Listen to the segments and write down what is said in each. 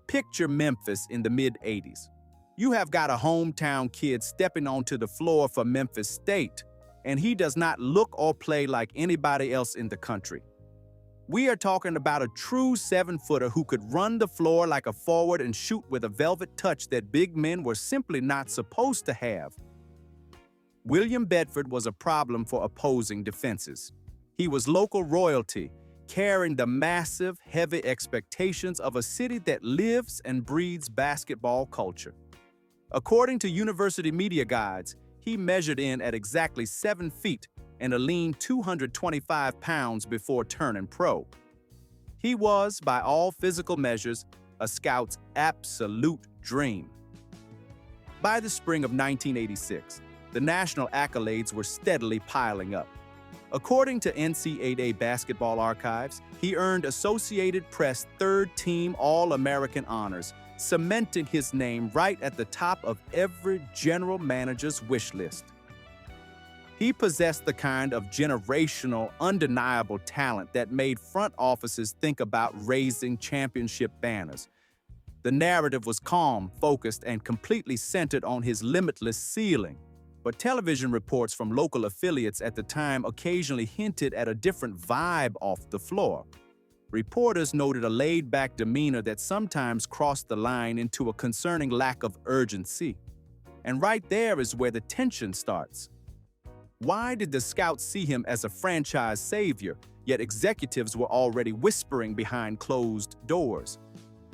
Picture Memphis in the mid-'80s. You have got a hometown kid stepping onto the floor for Memphis State, and he does not look or play like anybody else in the country. We are talking about a true 7-footer who could run the floor like a forward and shoot with a velvet touch that big men were simply not supposed to have. William Bedford was a problem for opposing defenses. He was local royalty, carrying the massive, heavy expectations of a city that lives and breathes basketball culture. According to university media guides, he measured in at exactly 7 feet and a lean 225 pounds before turning pro. He was, by all physical measures, a scout's absolute dream. By the spring of 1986, the national accolades were steadily piling up. According to NCAA basketball archives, he earned Associated Press third-team All-American honors, cementing his name right at the top of every general manager's wish list. He possessed the kind of generational, undeniable talent that made front offices think about raising championship banners. The narrative was calm, focused, and completely centered on his limitless ceiling. But television reports from local affiliates at the time occasionally hinted at a different vibe off the floor. Reporters noted a laid-back demeanor that sometimes crossed the line into a concerning lack of urgency. And right there is where the tension starts. Why did the scouts see him as a franchise savior, yet executives were already whispering behind closed doors?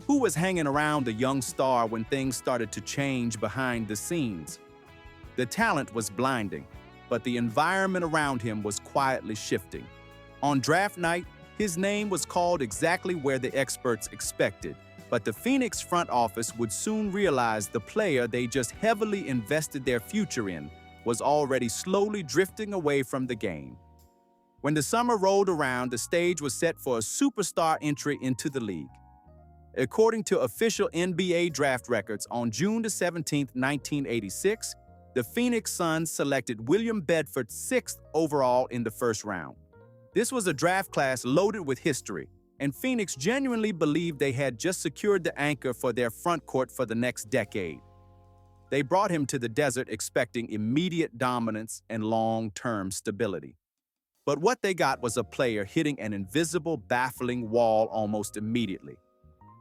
Who was hanging around the young star when things started to change behind the scenes? The talent was blinding, but the environment around him was quietly shifting. On draft night, his name was called exactly where the experts expected, but the Phoenix front office would soon realize the player they just heavily invested their future in was already slowly drifting away from the game. When the summer rolled around, the stage was set for a superstar entry into the league. According to official NBA draft records, on June 17, 1986, the Phoenix Suns selected William Bedford 6th overall in the first round. This was a draft class loaded with history, and Phoenix genuinely believed they had just secured the anchor for their front court for the next decade. They brought him to the desert expecting immediate dominance and long-term stability. But what they got was a player hitting an invisible, baffling wall almost immediately.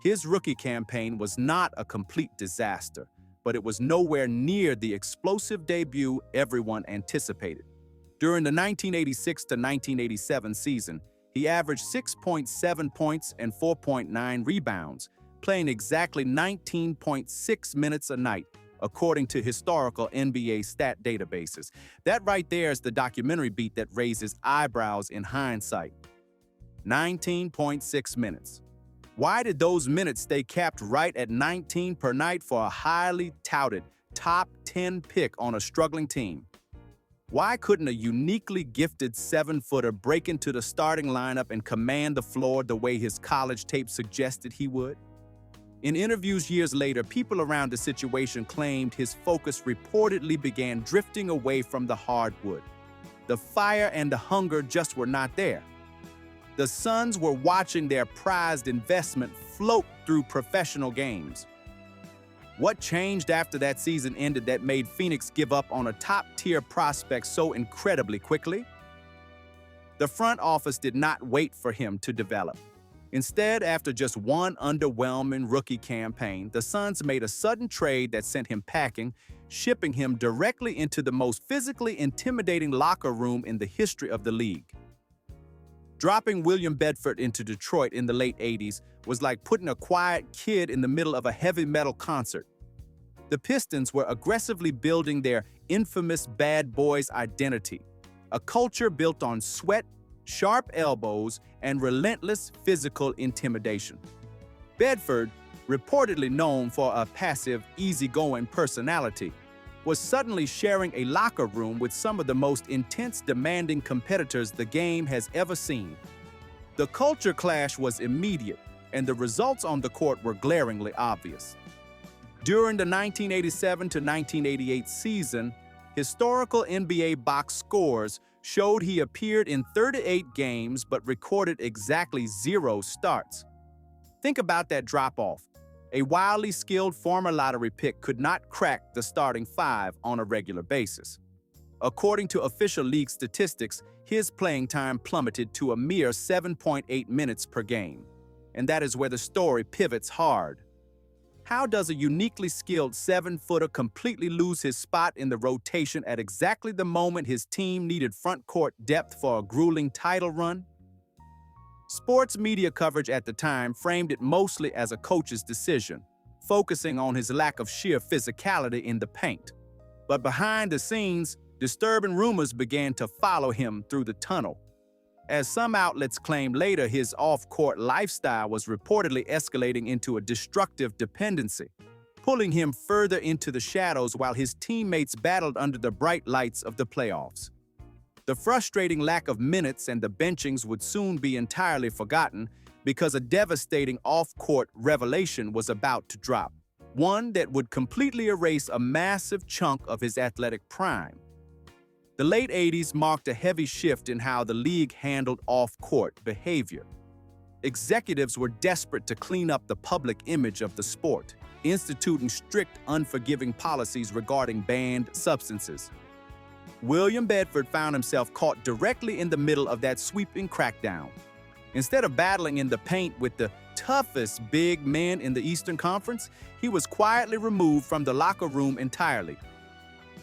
His rookie campaign was not a complete disaster, but it was nowhere near the explosive debut everyone anticipated. During the 1986 to 1987 season, he averaged 6.7 points and 4.9 rebounds, playing exactly 19.6 minutes a night, according to historical NBA stat databases. That right there is the documentary beat that raises eyebrows in hindsight. 19.6 minutes. Why did those minutes stay capped right at 19 per night for a highly touted top 10 pick on a struggling team? Why couldn't a uniquely gifted 7-footer break into the starting lineup and command the floor the way his college tape suggested he would? In interviews years later, people around the situation claimed his focus reportedly began drifting away from the hardwood. The fire and the hunger just were not there. The Suns were watching their prized investment float through professional games. What changed after that season ended that made Phoenix give up on a top-tier prospect so incredibly quickly? The front office did not wait for him to develop. Instead, after just one underwhelming rookie campaign, the Suns made a sudden trade that sent him packing, shipping him directly into the most physically intimidating locker room in the history of the league. Dropping William Bedford into Detroit in the late 80s was like putting a quiet kid in the middle of a heavy metal concert. The Pistons were aggressively building their infamous bad boys identity, a culture built on sweat, sharp elbows, and relentless physical intimidation. Bedford, reportedly known for a passive, easygoing personality, was suddenly sharing a locker room with some of the most intense, demanding competitors the game has ever seen. The culture clash was immediate, and the results on the court were glaringly obvious. During the 1987 to 1988 season, historical NBA box scores showed he appeared in 38 games but recorded exactly 0 starts. Think about that drop-off. A wildly skilled former lottery pick could not crack the starting five on a regular basis. According to official league statistics, his playing time plummeted to a mere 7.8 minutes per game. And that is where the story pivots hard. How does a uniquely skilled 7-footer completely lose his spot in the rotation at exactly the moment his team needed front-court depth for a grueling title run? Sports media coverage at the time framed it mostly as a coach's decision, focusing on his lack of sheer physicality in the paint. But behind the scenes, disturbing rumors began to follow him through the tunnel. As some outlets claimed later, his off-court lifestyle was reportedly escalating into a destructive dependency, pulling him further into the shadows while his teammates battled under the bright lights of the playoffs. The frustrating lack of minutes and the benchings would soon be entirely forgotten because a devastating off-court revelation was about to drop, one that would completely erase a massive chunk of his athletic prime. The late 80s marked a heavy shift in how the league handled off-court behavior. Executives were desperate to clean up the public image of the sport, instituting strict, unforgiving policies regarding banned substances. William Bedford found himself caught directly in the middle of that sweeping crackdown. Instead of battling in the paint with the toughest big men in the Eastern Conference, he was quietly removed from the locker room entirely.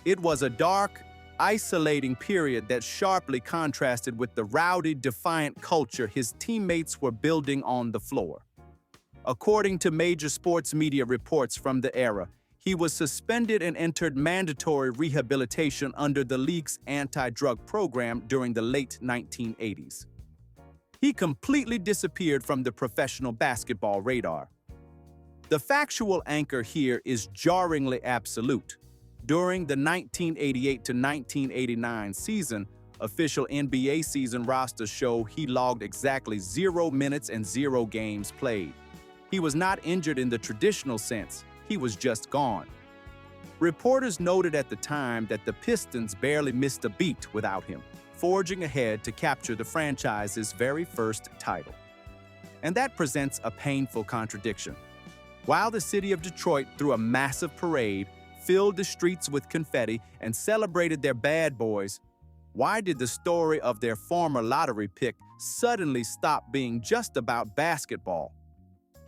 It was a dark, isolating period that sharply contrasted with the rowdy, defiant culture his teammates were building on the floor. According to major sports media reports from the era, he was suspended and entered mandatory rehabilitation under the league's anti-drug program during the late 1980s. He completely disappeared from the professional basketball radar. The factual anchor here is jarringly absolute. During the 1988 to 1989 season, official NBA season rosters show he logged exactly 0 minutes and 0 games played. He was not injured in the traditional sense, he was just gone. Reporters noted at the time that the Pistons barely missed a beat without him, forging ahead to capture the franchise's very first title. And that presents a painful contradiction. While the city of Detroit threw a massive parade, filled the streets with confetti, and celebrated their bad boys, why did the story of their former lottery pick suddenly stop being just about basketball?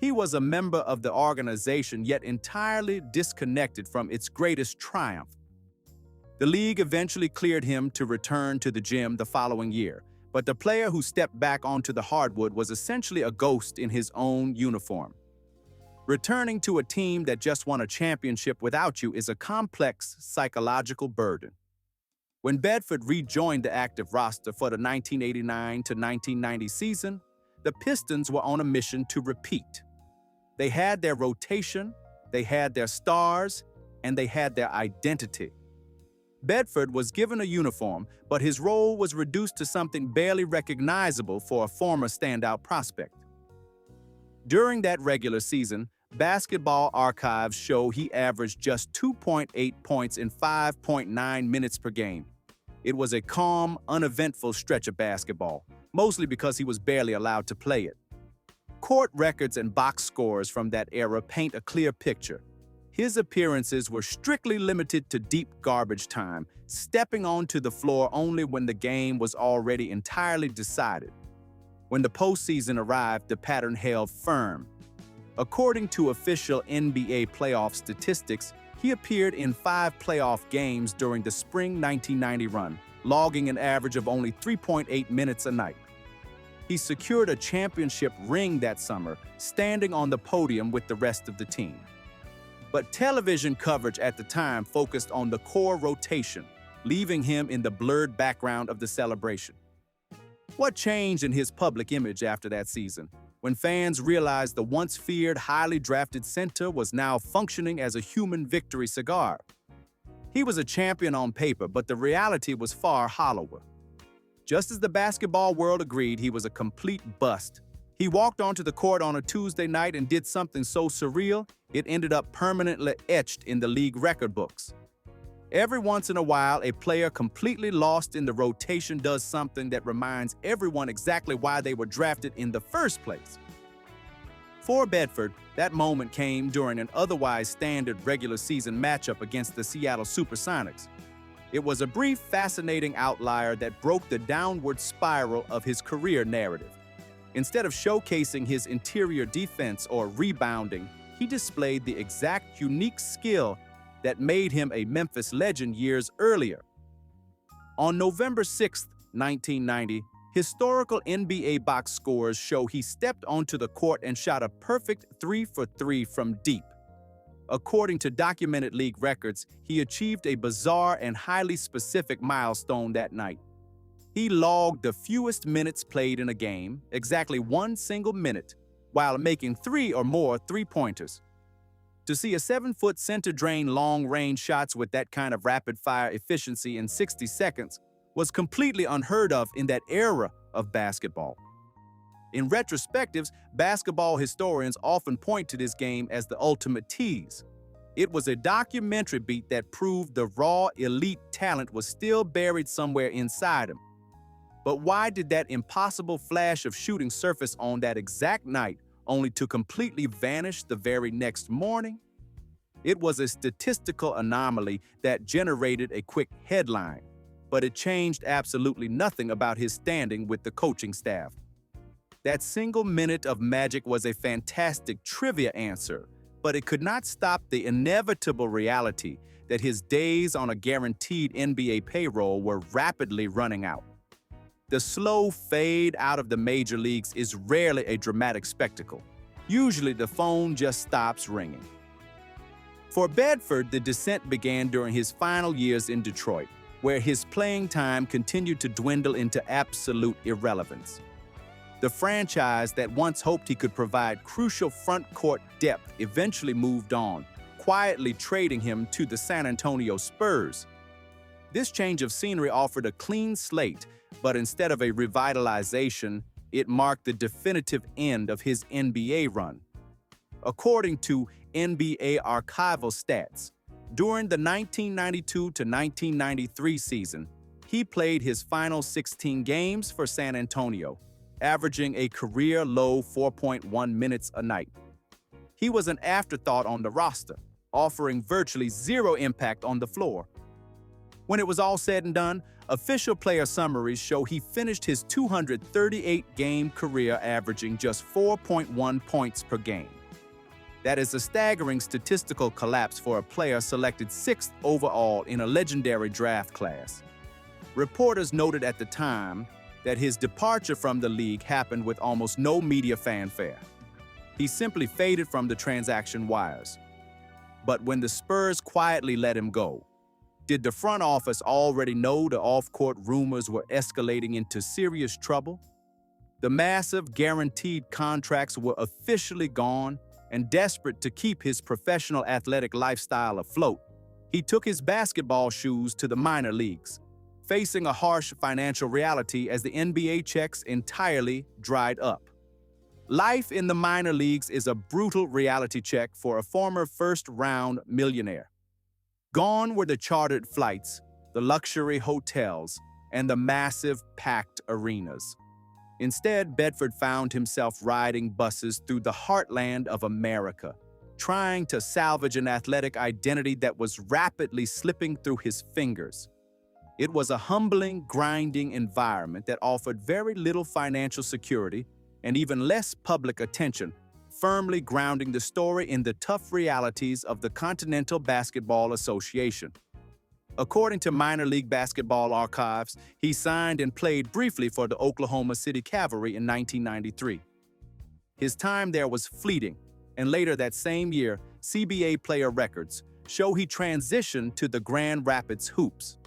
He was a member of the organization, yet entirely disconnected from its greatest triumph. The league eventually cleared him to return to the gym the following year, but the player who stepped back onto the hardwood was essentially a ghost in his own uniform. Returning to a team that just won a championship without you is a complex psychological burden. When Bedford rejoined the active roster for the 1989 to 1990 season, the Pistons were on a mission to repeat. They had their rotation, they had their stars, and they had their identity. Bedford was given a uniform, but his role was reduced to something barely recognizable for a former standout prospect. During that regular season, basketball archives show he averaged just 2.8 points in 5.9 minutes per game. It was a calm, uneventful stretch of basketball, mostly because he was barely allowed to play it. Court records and box scores from that era paint a clear picture. His appearances were strictly limited to deep garbage time, stepping onto the floor only when the game was already entirely decided. When the postseason arrived, the pattern held firm. According to official NBA playoff statistics, he appeared in 5 playoff games during the spring 1990 run, logging an average of only 3.8 minutes a night. He secured a championship ring that summer, standing on the podium with the rest of the team. But television coverage at the time focused on the core rotation, leaving him in the blurred background of the celebration. What changed in his public image after that season, when fans realized the once feared, highly drafted center was now functioning as a human victory cigar? He was a champion on paper, but the reality was far hollower. Just as the basketball world agreed, he was a complete bust. He walked onto the court on a Tuesday night and did something so surreal, it ended up permanently etched in the league record books. Every once in a while, a player completely lost in the rotation does something that reminds everyone exactly why they were drafted in the first place. For Bedford, that moment came during an otherwise standard regular season matchup against the Seattle Supersonics. It was a brief, fascinating outlier that broke the downward spiral of his career narrative. Instead of showcasing his interior defense or rebounding, he displayed the exact unique skill that made him a Memphis legend years earlier. On November 6, 1990, historical NBA box scores show he stepped onto the court and shot a perfect 3 for 3 from deep. According to documented league records, he achieved a bizarre and highly specific milestone that night. He logged the fewest minutes played in a game, exactly 1 single minute, while making 3 or more three-pointers. To see a 7-foot center-drain long-range shots with that kind of rapid-fire efficiency in 60 seconds was completely unheard of in that era of basketball. In retrospectives, basketball historians often point to this game as the ultimate tease. It was a documentary beat that proved the raw, elite talent was still buried somewhere inside him. But why did that impossible flash of shooting surface on that exact night, only to completely vanish the very next morning? It was a statistical anomaly that generated a quick headline, but it changed absolutely nothing about his standing with the coaching staff. That single minute of magic was a fantastic trivia answer, but it could not stop the inevitable reality that his days on a guaranteed NBA payroll were rapidly running out. The slow fade out of the major leagues is rarely a dramatic spectacle. Usually the phone just stops ringing. For Bedford, the descent began during his final years in Detroit, where his playing time continued to dwindle into absolute irrelevance. The franchise that once hoped he could provide crucial front-court depth eventually moved on, quietly trading him to the San Antonio Spurs. This change of scenery offered a clean slate, but instead of a revitalization, it marked the definitive end of his NBA run. According to NBA archival stats, during the 1992 to 1993 season, he played his final 16 games for San Antonio, averaging a career-low 4.1 minutes a night. He was an afterthought on the roster, offering virtually zero impact on the floor. When it was all said and done, official player summaries show he finished his 238-game career averaging just 4.1 points per game. That is a staggering statistical collapse for a player selected 6th overall in a legendary draft class. Reporters noted at the time that his departure from the league happened with almost no media fanfare. He simply faded from the transaction wires. But when the Spurs quietly let him go, did the front office already know the off-court rumors were escalating into serious trouble? The massive guaranteed contracts were officially gone, and desperate to keep his professional athletic lifestyle afloat, he took his basketball shoes to the minor leagues, facing a harsh financial reality as the NBA checks entirely dried up. Life in the minor leagues is a brutal reality check for a former first-round millionaire. Gone were the chartered flights, the luxury hotels, and the massive packed arenas. Instead, Bedford found himself riding buses through the heartland of America, trying to salvage an athletic identity that was rapidly slipping through his fingers. It was a humbling, grinding environment that offered very little financial security and even less public attention, firmly grounding the story in the tough realities of the Continental Basketball Association. According to minor league basketball archives, he signed and played briefly for the Oklahoma City Cavalry in 1993. His time there was fleeting, and later that same year, CBA player records show he transitioned to the Grand Rapids Hoops.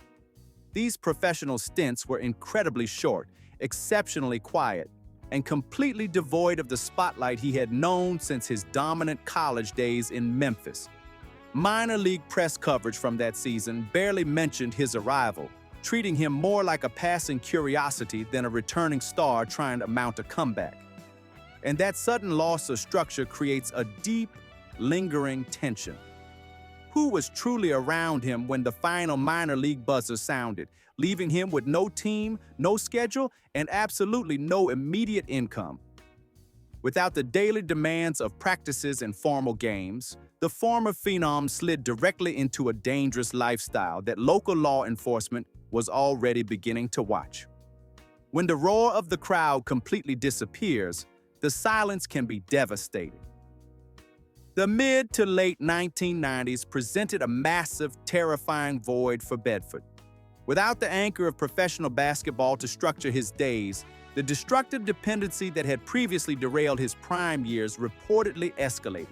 These professional stints were incredibly short, exceptionally quiet, and completely devoid of the spotlight he had known since his dominant college days in Memphis. Minor league press coverage from that season barely mentioned his arrival, treating him more like a passing curiosity than a returning star trying to mount a comeback. And that sudden loss of structure creates a deep, lingering tension. Who was truly around him when the final minor league buzzer sounded, leaving him with no team, no schedule, and absolutely no immediate income? Without the daily demands of practices and formal games, the former phenom slid directly into a dangerous lifestyle that local law enforcement was already beginning to watch. When the roar of the crowd completely disappears, the silence can be devastating. The mid to late 1990s presented a massive, terrifying void for Bedford. Without the anchor of professional basketball to structure his days, the destructive dependency that had previously derailed his prime years reportedly escalated.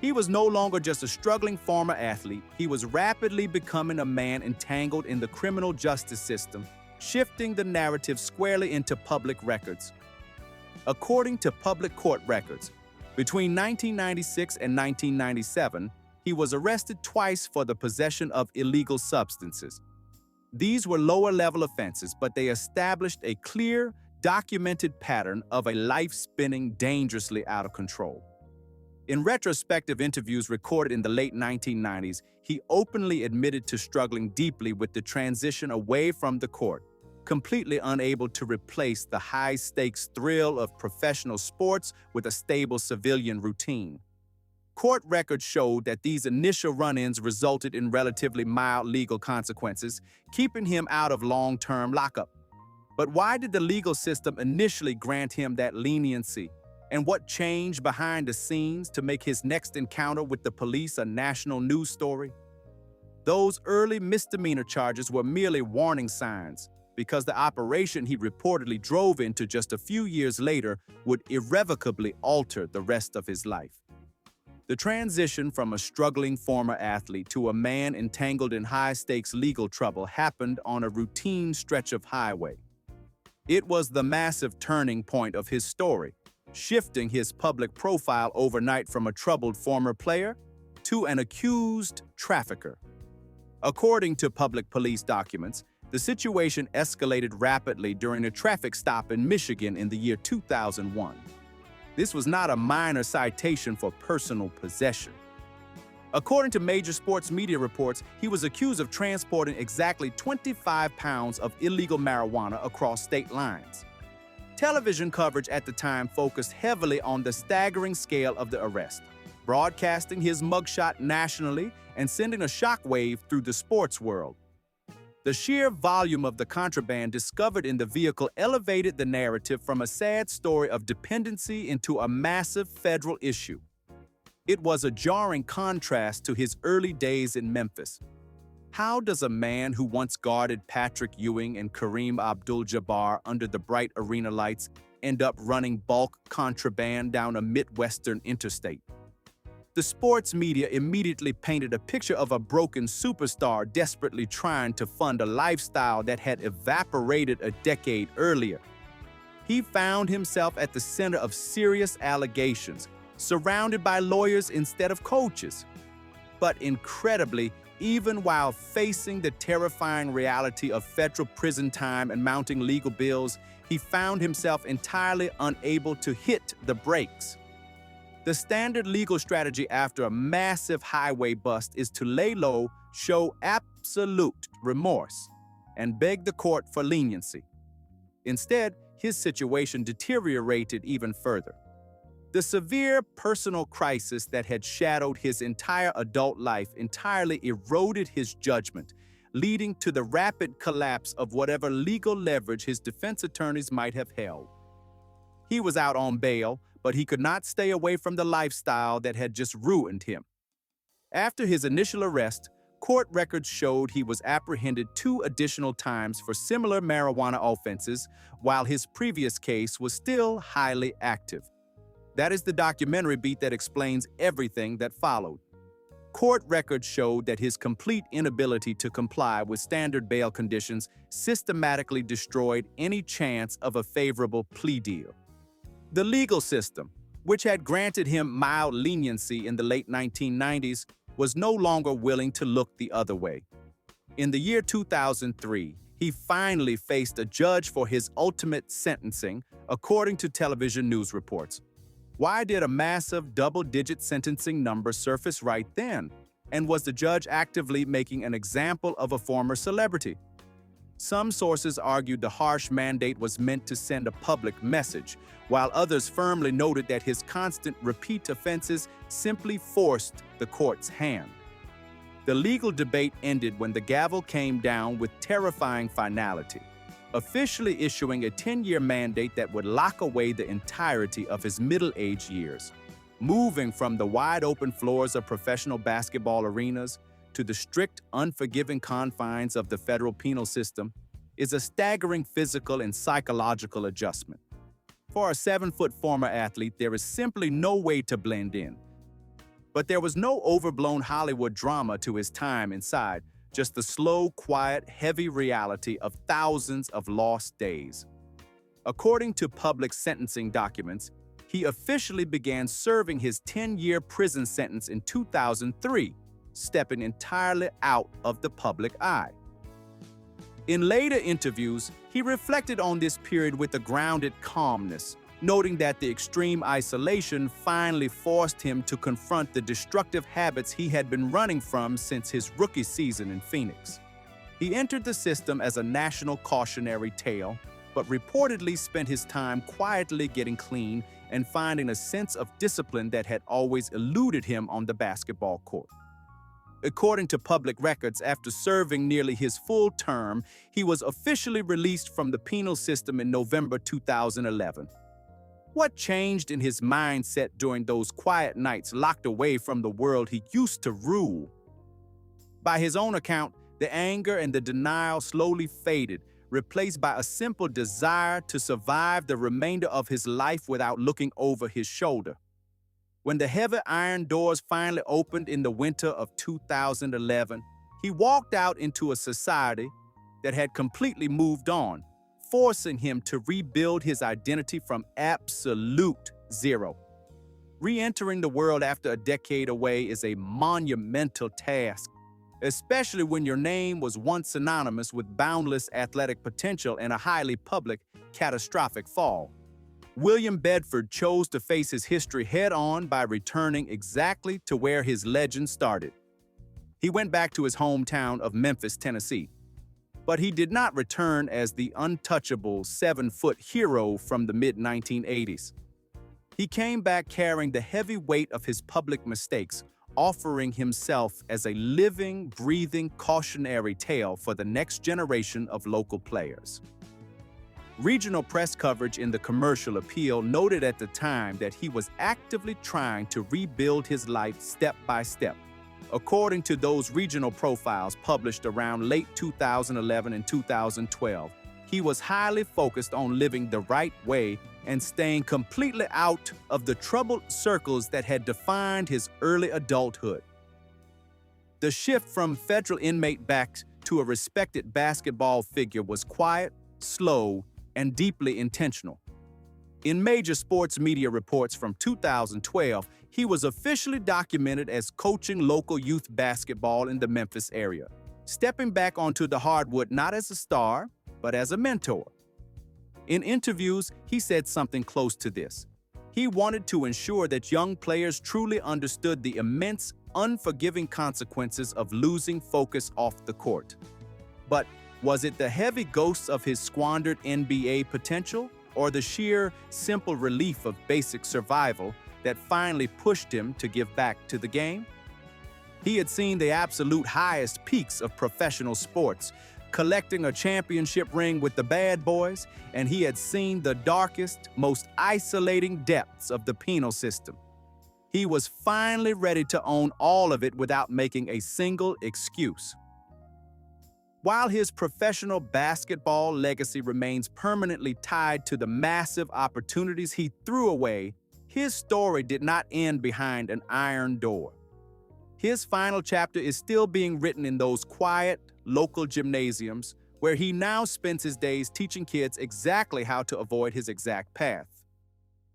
He was no longer just a struggling former athlete, he was rapidly becoming a man entangled in the criminal justice system, shifting the narrative squarely into public records. According to public court records, between 1996 and 1997, he was arrested twice for the possession of illegal substances. These were lower-level offenses, but they established a clear, documented pattern of a life spinning dangerously out of control. In retrospective interviews recorded in the late 1990s, he openly admitted to struggling deeply with the transition away from the court, completely unable to replace the high-stakes thrill of professional sports with a stable civilian routine. Court records showed that these initial run-ins resulted in relatively mild legal consequences, keeping him out of long-term lockup. But why did the legal system initially grant him that leniency? And what changed behind the scenes to make his next encounter with the police a national news story? Those early misdemeanor charges were merely warning signs, because the operation he reportedly drove into just a few years later would irrevocably alter the rest of his life. The transition from a struggling former athlete to a man entangled in high-stakes legal trouble happened on a routine stretch of highway. It was the massive turning point of his story, shifting his public profile overnight from a troubled former player to an accused trafficker. According to public police documents, the situation escalated rapidly during a traffic stop in Michigan in the year 2001. This was not a minor citation for personal possession. According to major sports media reports, he was accused of transporting exactly 25 pounds of illegal marijuana across state lines. Television coverage at the time focused heavily on the staggering scale of the arrest, broadcasting his mugshot nationally and sending a shockwave through the sports world. The sheer volume of the contraband discovered in the vehicle elevated the narrative from a sad story of dependency into a massive federal issue. It was a jarring contrast to his early days in Memphis. How does a man who once guarded Patrick Ewing and Kareem Abdul-Jabbar under the bright arena lights end up running bulk contraband down a Midwestern interstate? The sports media immediately painted a picture of a broken superstar desperately trying to fund a lifestyle that had evaporated a decade earlier. He found himself at the center of serious allegations, surrounded by lawyers instead of coaches. But incredibly, even while facing the terrifying reality of federal prison time and mounting legal bills, he found himself entirely unable to hit the brakes. The standard legal strategy after a massive highway bust is to lay low, show absolute remorse, and beg the court for leniency. Instead, his situation deteriorated even further. The severe personal crisis that had shadowed his entire adult life entirely eroded his judgment, leading to the rapid collapse of whatever legal leverage his defense attorneys might have held. He was out on bail, but he could not stay away from the lifestyle that had just ruined him. After his initial arrest, court records showed he was apprehended 2 additional times for similar marijuana offenses, while his previous case was still highly active. That is the documentary beat that explains everything that followed. Court records showed that his complete inability to comply with standard bail conditions systematically destroyed any chance of a favorable plea deal. The legal system, which had granted him mild leniency in the late 1990s, was no longer willing to look the other way. In the year 2003, he finally faced a judge for his ultimate sentencing, according to television news reports. Why did a massive double-digit sentencing number surface right then? And was the judge actively making an example of a former celebrity? Some sources argued the harsh mandate was meant to send a public message, while others firmly noted that his constant repeat offenses simply forced the court's hand. The legal debate ended when the gavel came down with terrifying finality, officially issuing a 10-year mandate that would lock away the entirety of his middle-aged years. Moving from the wide-open floors of professional basketball arenas to the strict, unforgiving confines of the federal penal system is a staggering physical and psychological adjustment. For a 7-foot former athlete, there is simply no way to blend in. But there was no overblown Hollywood drama to his time inside, just the slow, quiet, heavy reality of thousands of lost days. According to public sentencing documents, he officially began serving his 10-year prison sentence in 2003, stepping entirely out of the public eye. In later interviews, he reflected on this period with a grounded calmness, noting that the extreme isolation finally forced him to confront the destructive habits he had been running from since his rookie season in Phoenix. He entered the system as a national cautionary tale, but reportedly spent his time quietly getting clean and finding a sense of discipline that had always eluded him on the basketball court. According to public records, after serving nearly his full term, he was officially released from the penal system in November 2011. What changed in his mindset during those quiet nights locked away from the world he used to rule? By his own account, the anger and the denial slowly faded, replaced by a simple desire to survive the remainder of his life without looking over his shoulder. When the heavy iron doors finally opened in the winter of 2011, he walked out into a society that had completely moved on, forcing him to rebuild his identity from absolute zero. Re-entering the world after a decade away is a monumental task, especially when your name was once synonymous with boundless athletic potential and a highly public, catastrophic fall. William Bedford chose to face his history head-on by returning exactly to where his legend started. He went back to his hometown of Memphis, Tennessee. But he did not return as the untouchable 7-foot hero from the mid-1980s. He came back carrying the heavy weight of his public mistakes, offering himself as a living, breathing cautionary tale for the next generation of local players. Regional press coverage in the Commercial Appeal noted at the time that he was actively trying to rebuild his life step by step. According to those regional profiles published around late 2011 and 2012, he was highly focused on living the right way and staying completely out of the troubled circles that had defined his early adulthood. The shift from federal inmate back to a respected basketball figure was quiet, slow, and deeply intentional. In major sports media reports from 2012, he was officially documented as coaching local youth basketball in the Memphis area, stepping back onto the hardwood not as a star, but as a mentor. In interviews, he said something close to this. He wanted to ensure that young players truly understood the immense, unforgiving consequences of losing focus off the court. But was it the heavy ghosts of his squandered NBA potential, or the sheer, simple relief of basic survival that finally pushed him to give back to the game? He had seen the absolute highest peaks of professional sports, collecting a championship ring with the bad boys, and he had seen the darkest, most isolating depths of the penal system. He was finally ready to own all of it without making a single excuse. While his professional basketball legacy remains permanently tied to the massive opportunities he threw away, his story did not end behind an iron door. His final chapter is still being written in those quiet, local gymnasiums where he now spends his days teaching kids exactly how to avoid his exact path.